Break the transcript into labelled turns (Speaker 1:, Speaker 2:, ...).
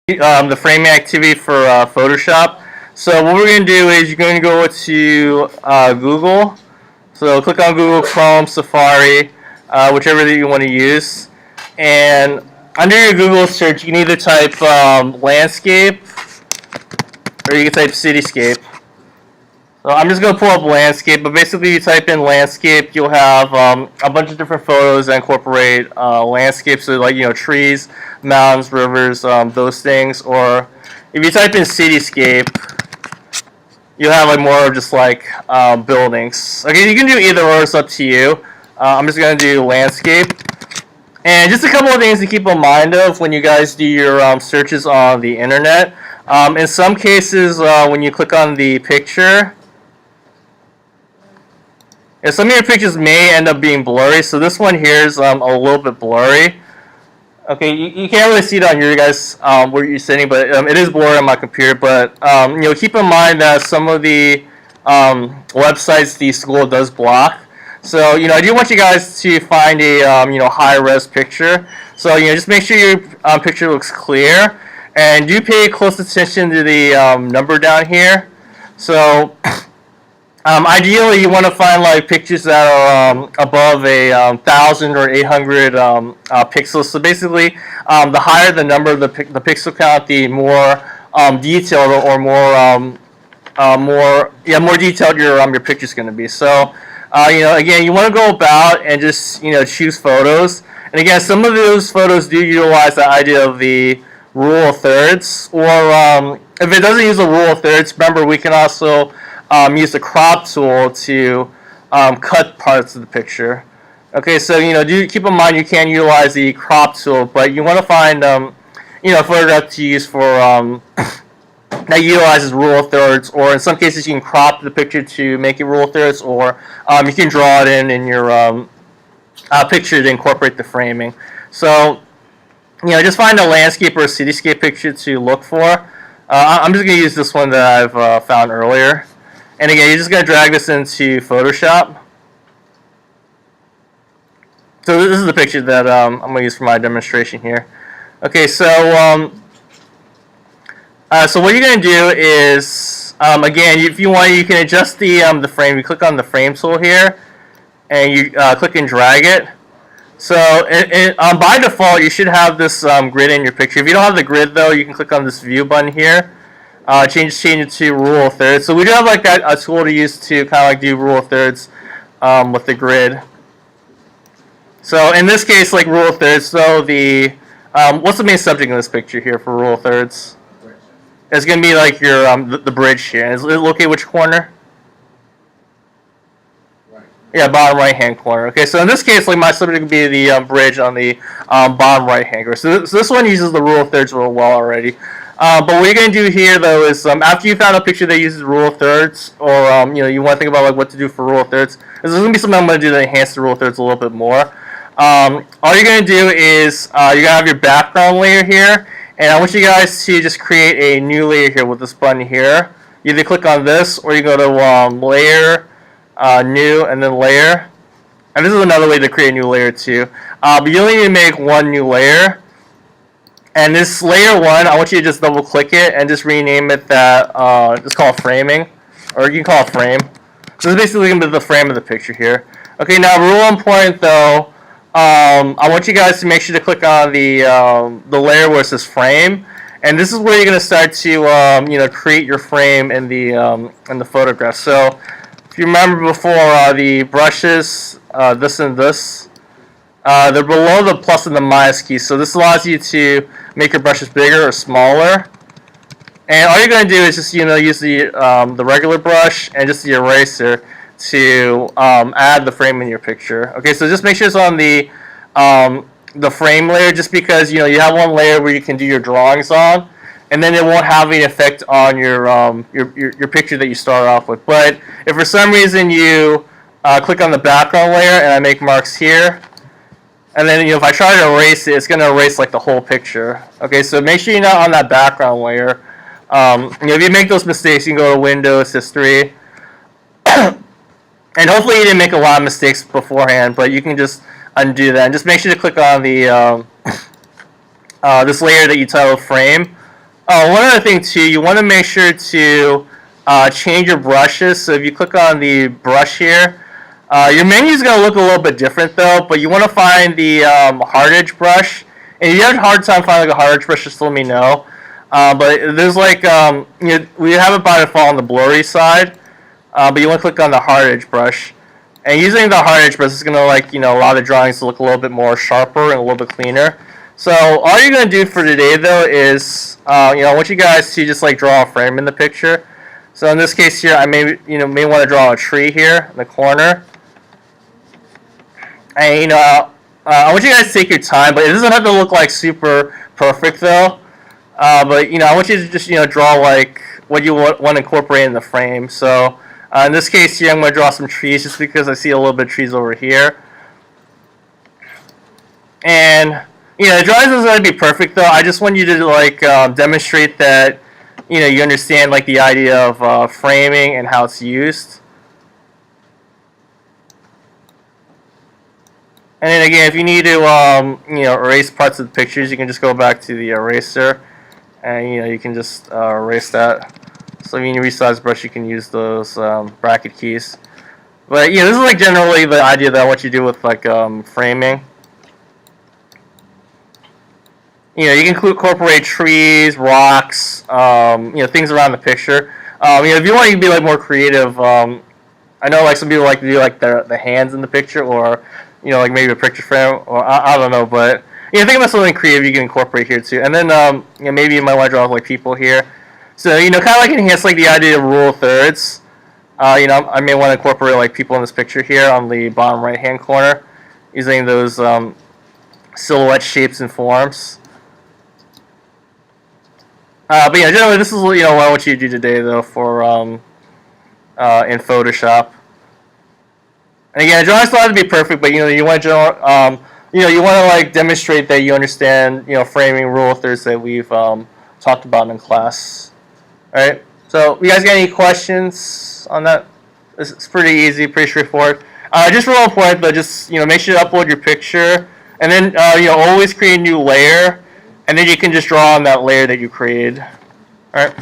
Speaker 1: the framing activity for Photoshop. So what we're going to do is you're going to go to Google. So click on Google Chrome, Safari, whichever that you want to use. And under your Google search, you can either type landscape or you can type cityscape. So I'm just going to pull up landscape, but basically you type in landscape, you'll have a bunch of different photos that incorporate landscapes, so like, trees, mountains, rivers, those things. Or if you type in cityscape, you'll have like more of just like buildings. Okay, you can do either or, it's up to you. I'm just going to do landscape. And just a couple of things to keep in mind of when you guys do your searches on the internet. In some cases, when you click on the picture, some of your pictures may end up being blurry, so this one here is a little bit blurry. Okay, you can't really see it on your guys where you're sitting, but it is blurry on my computer. But keep in mind that some of the websites the school does block. So I do want you guys to find a high-res picture. So just make sure your picture looks clear, and do pay close attention to the number down here. So ideally, you want to find like pictures that are above a 1,000 or 800 pixels. So basically, the higher the number of the pixel count, the more detailed or more detailed your picture is going to be. So again, you want to go about and just choose photos. And again, some of those photos do utilize the idea of the rule of thirds. Or if it doesn't use the rule of thirds, remember we can also use the crop tool to cut parts of the picture. Okay, so do keep in mind you can utilize the crop tool, but you want to find a photograph to use for that utilizes rule of thirds, or in some cases you can crop the picture to make it rule of thirds, or you can draw it in your picture to incorporate the framing. So just find a landscape or a cityscape picture to look for. I'm just going to use this one that I've found earlier. And again, you're just going to drag this into Photoshop. So this is the picture that I'm going to use for my demonstration here. Okay, so what you're going to do is, again, if you want, you can adjust the frame. You click on the frame tool here, and you click and drag it. So by default, you should have this grid in your picture. If you don't have the grid, though, you can click on this view button here. Change it to rule of thirds. So we do have like a tool to use to kind of like do rule of thirds with the grid. So in this case, like rule of thirds, so the what's the main subject in this picture here for rule of thirds? It's going to be like your the bridge here. And is it located which corner?
Speaker 2: Right.
Speaker 1: Yeah, bottom right hand corner. Okay, so in this case, like my subject would be the bridge on the bottom right hand corner. So this one uses the rule of thirds real well already. But what you're going to do here, though, is after you found a picture that uses rule of thirds, or you want to think about like what to do for rule of thirds, this is going to be something I'm going to do to enhance the rule of thirds a little bit more. All you're going to do is you're going to have your background layer here, and I want you guys to just create a new layer here with this button here. You either click on this, or you go to Layer, New, and then Layer. And this is another way to create a new layer too. But you only need to make one new layer. And this layer 1, I want you to just double click it and just rename it that, just call it framing, or you can call it frame. So this is basically going to be the frame of the picture here. Okay, now rule important though, I want you guys to make sure to click on the layer where it says frame, and this is where you're going to start to create your frame in the photograph. So if you remember before, the brushes, this and this, they're below the plus and the minus key, so this allows you to make your brushes bigger or smaller. And all you're going to do is just use the regular brush and just the eraser to add the frame in your picture. Okay, so just make sure it's on the frame layer, just because you have one layer where you can do your drawings on, and then it won't have any effect on your picture that you start off with. But if for some reason you click on the background layer and I make marks here, and then if I try to erase it, it's going to erase like the whole picture. Okay, so make sure you're not on that background layer. If you make those mistakes, you can go to Windows, History, and hopefully you didn't make a lot of mistakes beforehand, but you can just undo that. And just make sure to click on the this layer that you titled Frame. one other thing too, you want to make sure to change your brushes. So if you click on the brush here, your menu is going to look a little bit different though, but you want to find the hard edge brush. And if you have a hard time finding like a hard edge brush, just let me know. But there's like, we have it by default on the blurry side, but you want to click on the hard edge brush. And using the hard edge brush is going to like, allow the drawings to look a little bit more sharper and a little bit cleaner. So all you're going to do for today though is, I want you guys to just like draw a frame in the picture. So in this case here, I may want to draw a tree here in the corner. And I want you guys to take your time, but it doesn't have to look like super perfect though. But I want you to just draw like what you want to incorporate in the frame. So in this case here, I'm going to draw some trees just because I see a little bit of trees over here. And the drawing doesn't have to be perfect though. I just want you to like demonstrate that you understand like the idea of framing and how it's used. And then again, if you need to erase parts of the pictures, you can just go back to the eraser, and you can just erase that. So if you need to resize the brush, you can use those bracket keys. But this is like generally the idea that what you do with like framing. You can incorporate trees, rocks, things around the picture. If you want, you can be like more creative. I know like some people like to do like the hands in the picture, or like maybe a picture frame, or I don't know. But think about something creative you can incorporate here too. And then maybe you might want to draw like people here. So kind of like enhance like the idea of rule of thirds. I may want to incorporate like people in this picture here on the bottom right hand corner, using those silhouette shapes and forms. But generally this is what I want you to do today though for in Photoshop. And again, drawings don't have to be perfect, but you want to you want to like demonstrate that you understand framing rule of thirds that we've talked about in class. All right. So you guys got any questions on that? It's pretty easy, pretty straightforward. Just real important though, just make sure to upload your picture, and then always create a new layer. And then you can just draw on that layer that you created. All right.